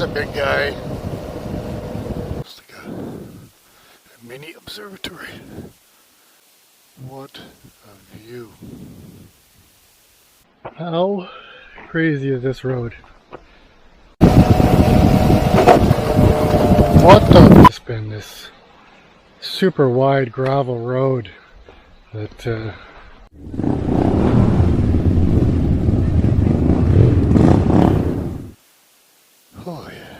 a big guy. It's like a mini observatory. What a view. How crazy is this road? What the? It's been this super wide gravel road that oh yeah.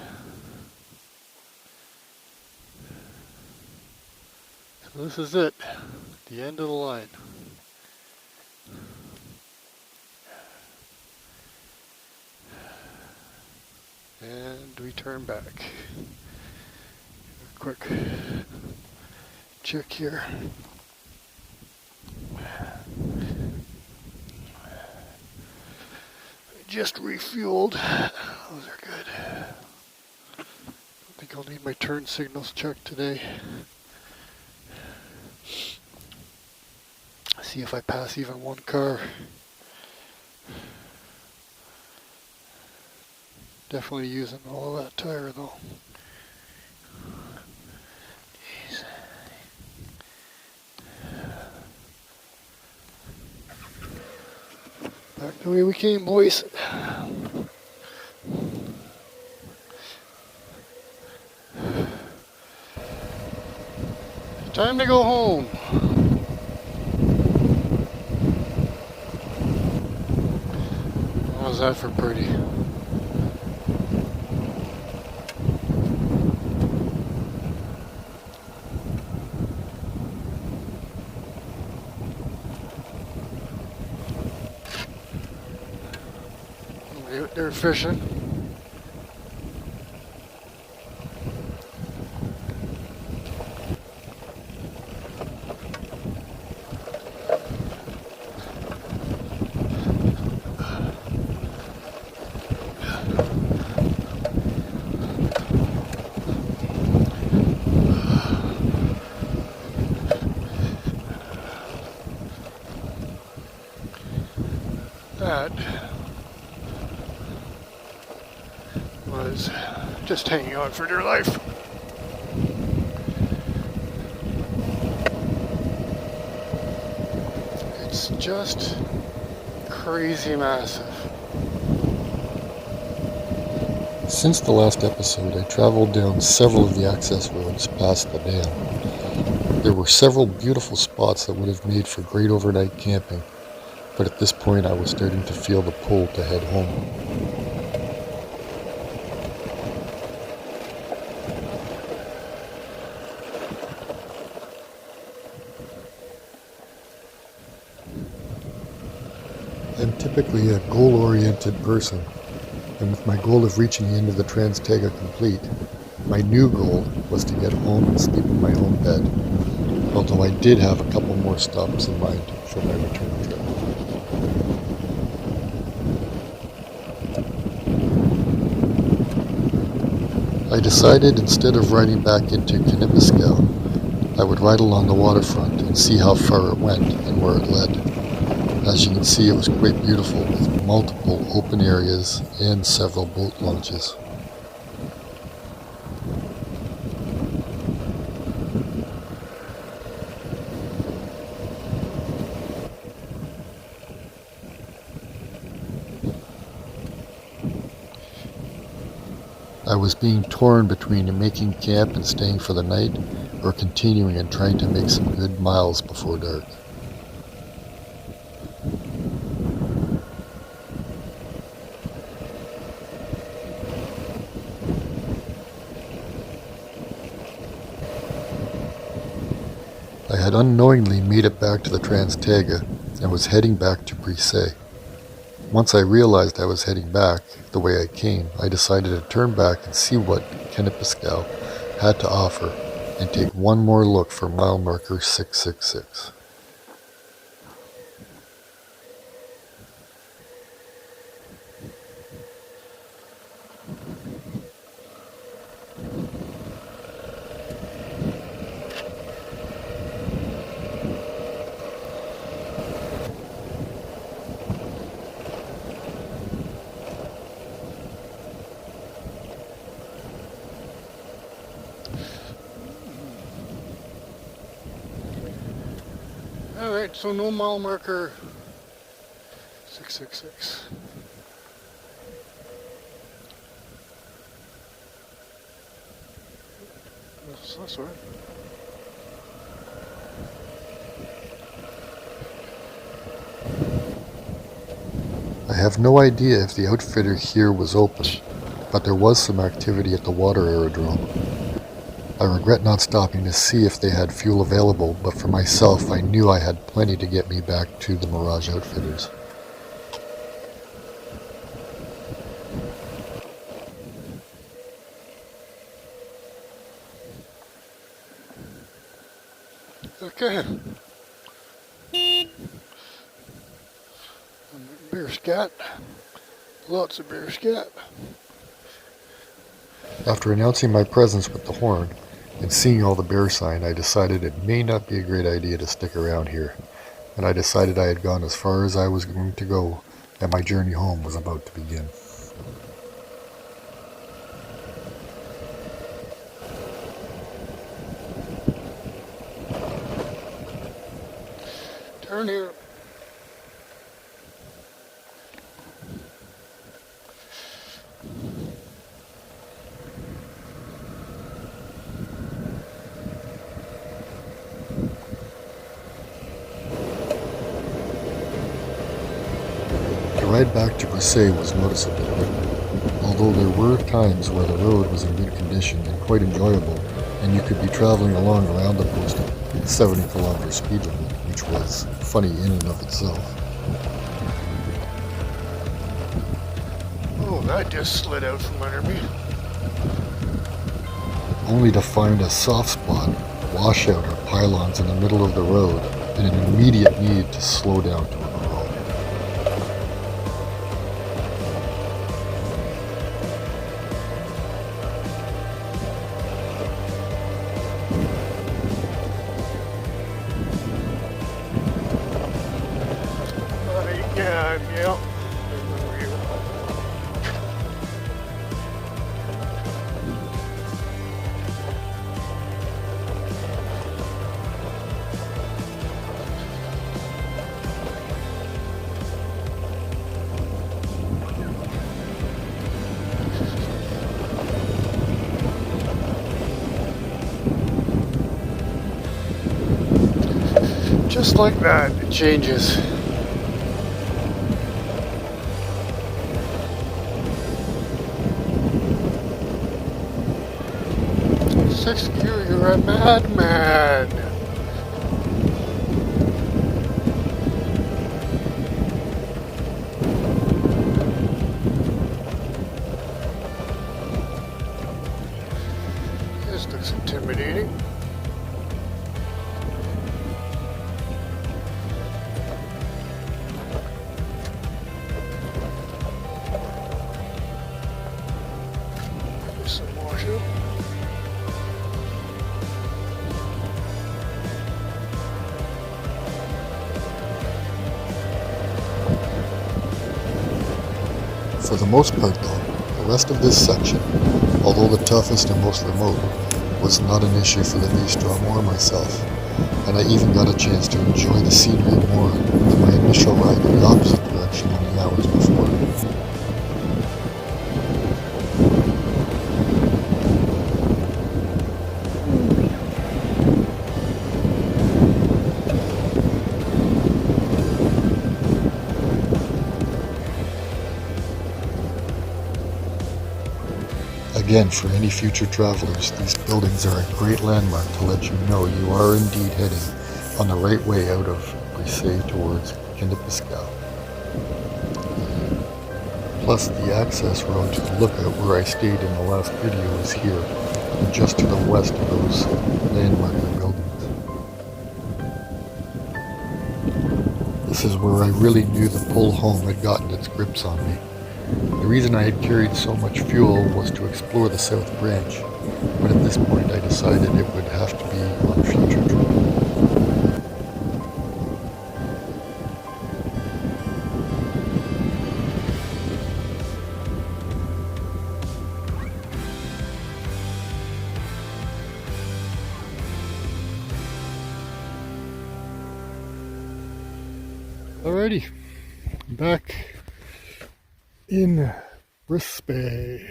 So this is it, the end of the line. And we turn back. Quick check here. Just refueled. Those are good. I think I'll need my turn signals checked today. See if I pass even one car. Definitely using all of that tire though. Jeez. Back the way we came, boys. Time to go home. How's that for pretty? They're fishing. That was just hanging on for dear life. It's just crazy massive. Since the last episode, I traveled down several of the access roads past the dam. There were several beautiful spots that would have made for great overnight camping, but at this point I was starting to feel the pull to head home. I'm typically a goal-oriented person, and with my goal of reaching the end of the Trans Taiga complete, my new goal was to get home and sleep in my own bed, although I did have a couple more stops in mind for my return trip. I decided instead of riding back into Caniapiscau, I would ride along the waterfront and see how far it went and where it led. As you can see, it was quite beautiful with multiple open areas and several boat launches. I was being torn between making camp and staying for the night, or continuing and trying to make some good miles before dark. I had unknowingly made it back to the Trans Taiga and was heading back to Brisay. Once I realized I was heading back the way I came, I decided to turn back and see what Caniapiscau had to offer and take one more look for mile marker 666. Alright, so no mile marker 666. That's right. I have no idea if the outfitter here was open, but there was some activity at the water aerodrome. I regret not stopping to see if they had fuel available, but for myself I knew I had plenty to get me back to the Mirage Outfitters. Okay. Bear scat. Lots of bear scat. After announcing my presence with the horn and seeing all the bear sign, I decided it may not be a great idea to stick around here, and I decided I had gone as far as I was going to go and my journey home was about to begin. Turn here. The ride back to Brisay was noticeable, although there were times where the road was in good condition and quite enjoyable, and you could be traveling along around the posted 70-kilometer speed limit, which was funny in and of itself. Oh, that just slid out from under me. Only to find a soft spot, washout or pylons in the middle of the road, and an immediate need to slow down to a crawl. Yeah. Just like that, it changes. Sixth gear, you're a madman. This looks intimidating. Some washout. For the most part though, the rest of this section, although the toughest and most remote, was not an issue for the V-Strom or myself, and I even got a chance to enjoy the scenery more than my initial ride in the opposite direction only hours before. Again, for any future travelers, these buildings are a great landmark to let you know you are indeed heading on the right way out of Brisay towards Caniapiscau. Plus, the access road to the lookout where I stayed in the last video is here, and just to the west of those landmarker buildings. This is where I really knew the pull home had gotten its grips on me. The reason I had carried so much fuel was to explore the South Branch, but at this point I decided it would have to be on a future trip. Alrighty, back in Brisbane.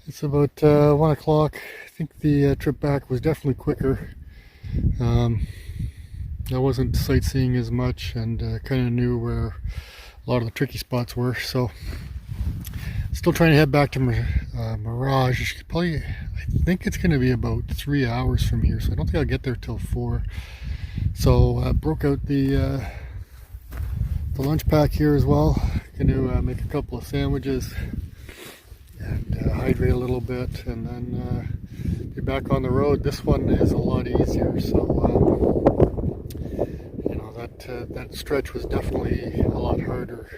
It's about 1 o'clock. I think the trip back was definitely quicker. I wasn't sightseeing as much and kind of knew where a lot of the tricky spots were, so still trying to head back to Mirage. Probably, I think it's going to be about 3 hours from here, so I don't think I'll get there till 4. So I broke out the lunch pack here as well. Going to make a couple of sandwiches and hydrate a little bit, and then be back on the road. This one is a lot easier, so you know, that stretch was definitely a lot harder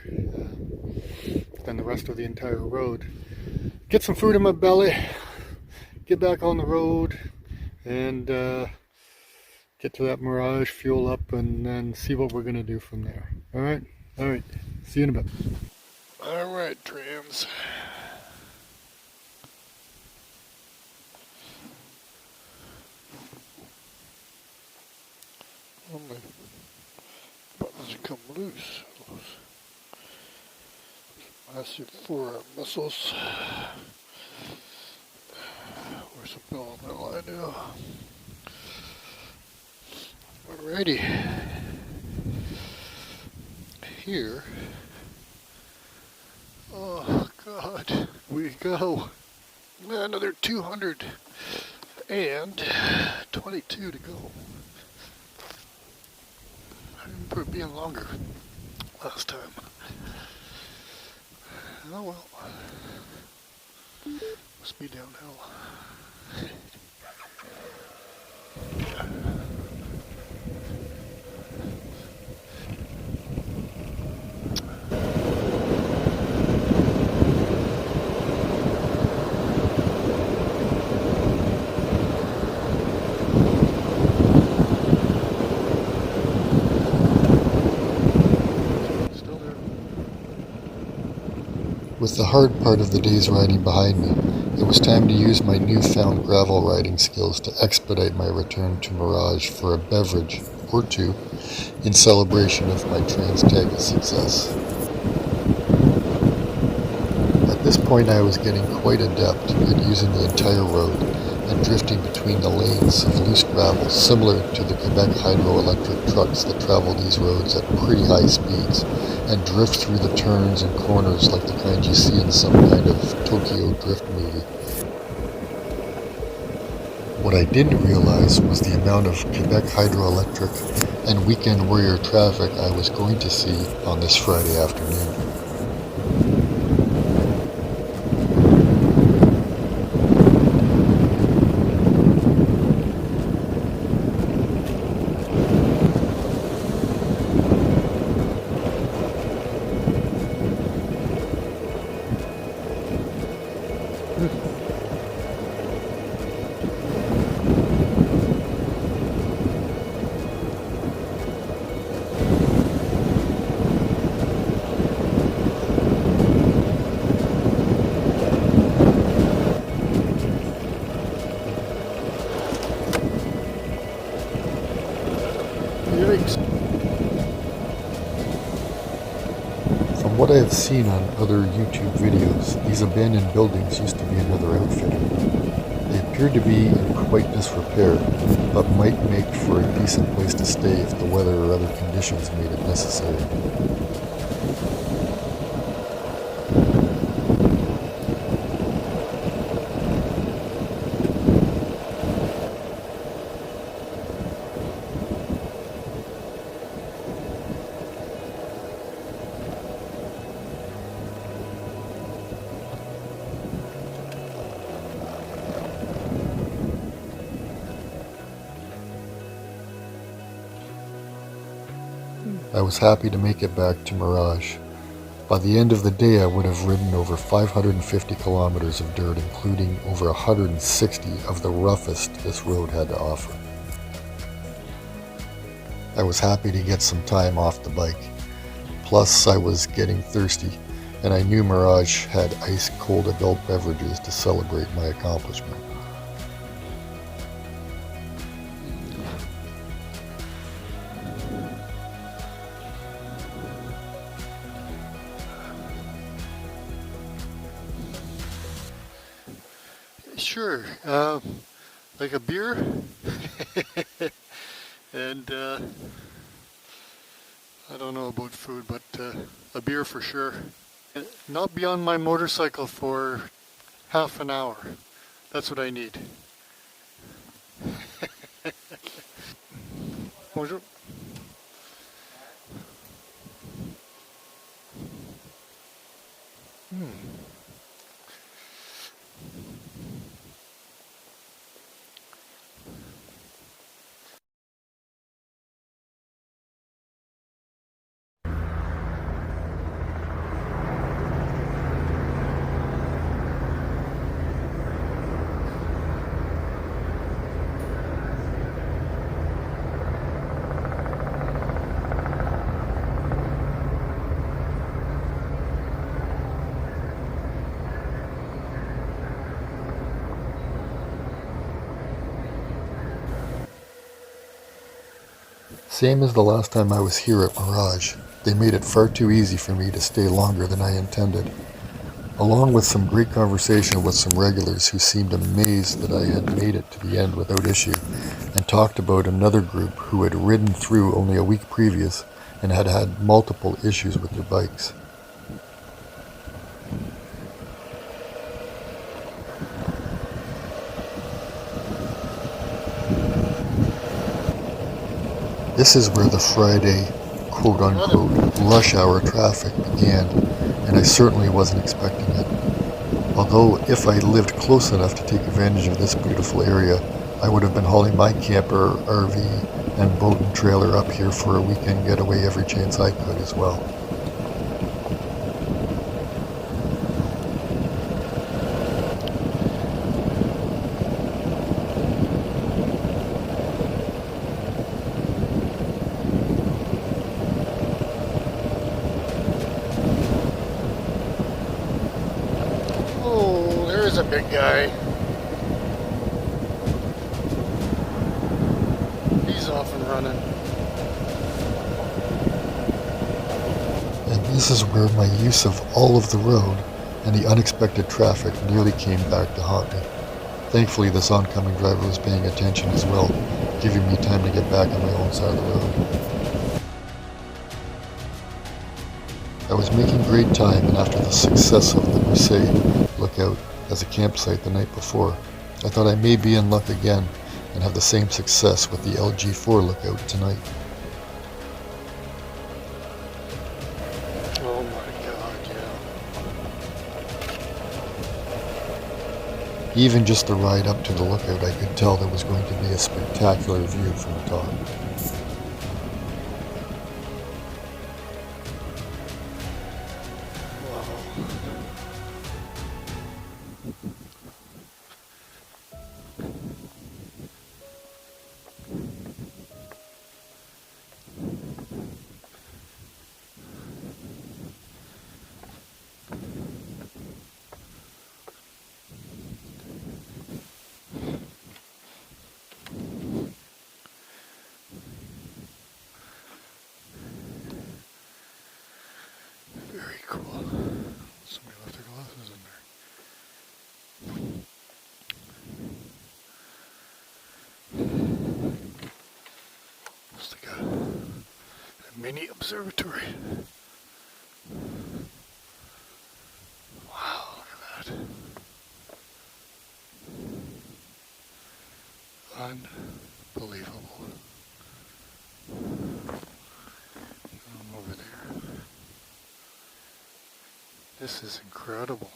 than the rest of the entire road. Get some food in my belly, get back on the road, and get to that Mirage, fuel up, and then see what we're gonna do from there. All right, see you in a bit. All right, Trans. Oh, my buttons have come loose. Massive forearm muscles. Where's the bell on that line now? Alrighty. Here. Oh God, we go. Another 222 to go. I remember it being longer last time. Oh well. Must be downhill. With the hard part of the day's riding behind me, it was time to use my newfound gravel riding skills to expedite my return to Mirage for a beverage or two in celebration of my Trans-Taiga success. At this point I was getting quite adept at using the entire road and drifting between the lanes of loose gravel similar to the Quebec hydroelectric trucks that travel these roads at pretty high speeds and drift through the turns and corners like the kind you see in some kind of Tokyo drift movie. What I didn't realize was the amount of Quebec hydroelectric and weekend warrior traffic I was going to see on this Friday afternoon. From what I have seen on other YouTube videos, these abandoned buildings used to be another outfitter. They appear to be in quite disrepair, but might make for a decent place to stay if the weather or other conditions made it necessary. I was happy to make it back to Mirage. By the end of the day, I would have ridden over 550 kilometers of dirt, including over 160 of the roughest this road had to offer. I was happy to get some time off the bike. Plus, I was getting thirsty, and I knew Mirage had ice-cold adult beverages to celebrate my accomplishment. Sure. Like a beer? And I don't know about food, but a beer for sure. Not be on my motorcycle for half an hour. That's what I need. Bonjour. Same as the last time I was here at Mirage, they made it far too easy for me to stay longer than I intended. Along with some great conversation with some regulars who seemed amazed that I had made it to the end without issue, and talked about another group who had ridden through only a week previous and had had multiple issues with their bikes. This is where the Friday quote-unquote rush hour traffic began, and I certainly wasn't expecting it. Although if I lived close enough to take advantage of this beautiful area, I would have been hauling my camper, RV, and boat and trailer up here for a weekend getaway every chance I could as well. A big guy. He's off and running. And this is where my use of all of the road and the unexpected traffic nearly came back to haunt me. Thankfully, this oncoming driver was paying attention as well, giving me time to get back on my own side of the road. I was making great time, and after the success of the Marseille lookout as a campsite the night before, I thought I may be in luck again and have the same success with the LG4 lookout tonight. Oh my god, yeah. Even just the ride up to the lookout, I could tell there was going to be a spectacular view from the top. Very cool. Somebody left their glasses in there. Looks like a mini observatory. Wow, look at that. Unbelievable. Over there. This is incredible.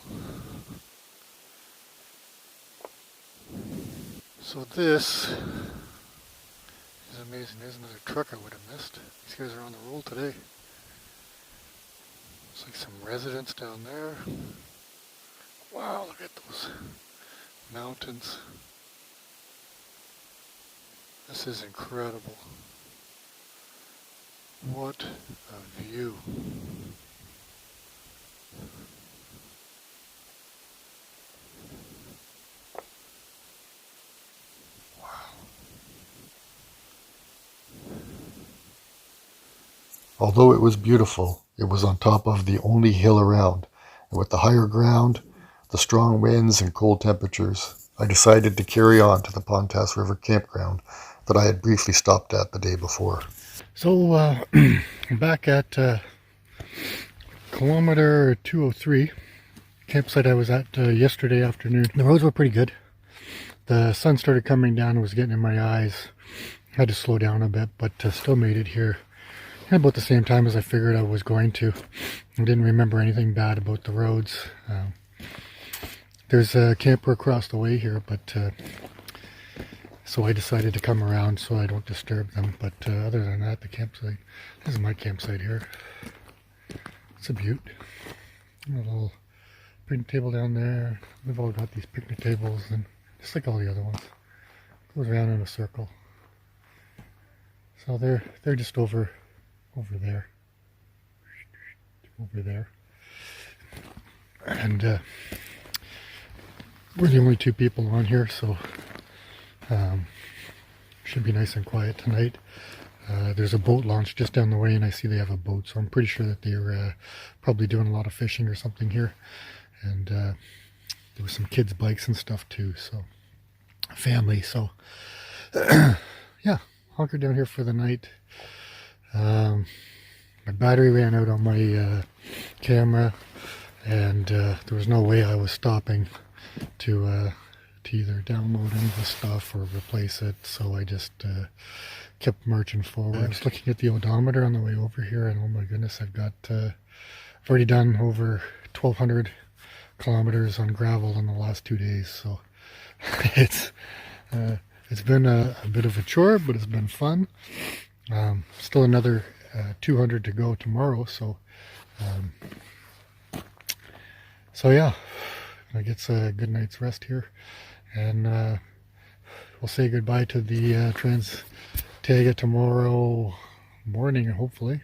So this is amazing. There's another truck I would have missed. These guys are on the roll today. Looks like some residents down there. Wow, look at those mountains. This is incredible. What a view. Although it was beautiful, it was on top of the only hill around, and with the higher ground, the strong winds and cold temperatures, I decided to carry on to the Pontas River campground that I had briefly stopped at the day before. So back at kilometer 203, campsite I was at yesterday afternoon. The roads were pretty good. The sun started coming down and was getting in my eyes. I had to slow down a bit, but still made it here at about the same time as I figured I was going to. I didn't remember anything bad about the roads. There's a camper across the way here, but so I decided to come around so I don't disturb them. But other than that, the campsite, this is my campsite here. It's a beaut. A little picnic table down there. We've all got these picnic tables, and just like all the other ones, goes around in a circle. So they're just over there, and we're the only two people on here, so should be nice and quiet tonight. There's a boat launch just down the way, and I see they have a boat, so I'm pretty sure that they're probably doing a lot of fishing or something here. And there was some kids' bikes and stuff too, so family. So yeah, hunkered down here for the night. My battery ran out on my camera, and there was no way I was stopping to either download any of the stuff or replace it, so I just kept marching forward. I was looking at the odometer on the way over here, and oh my goodness, I've already done over 1,200 kilometers on gravel in the last 2 days, so it's been a bit of a chore, but it's been fun. Still another 200 to go tomorrow, so yeah, I get a good night's rest here, and we'll say goodbye to the Trans Taiga tomorrow morning, hopefully.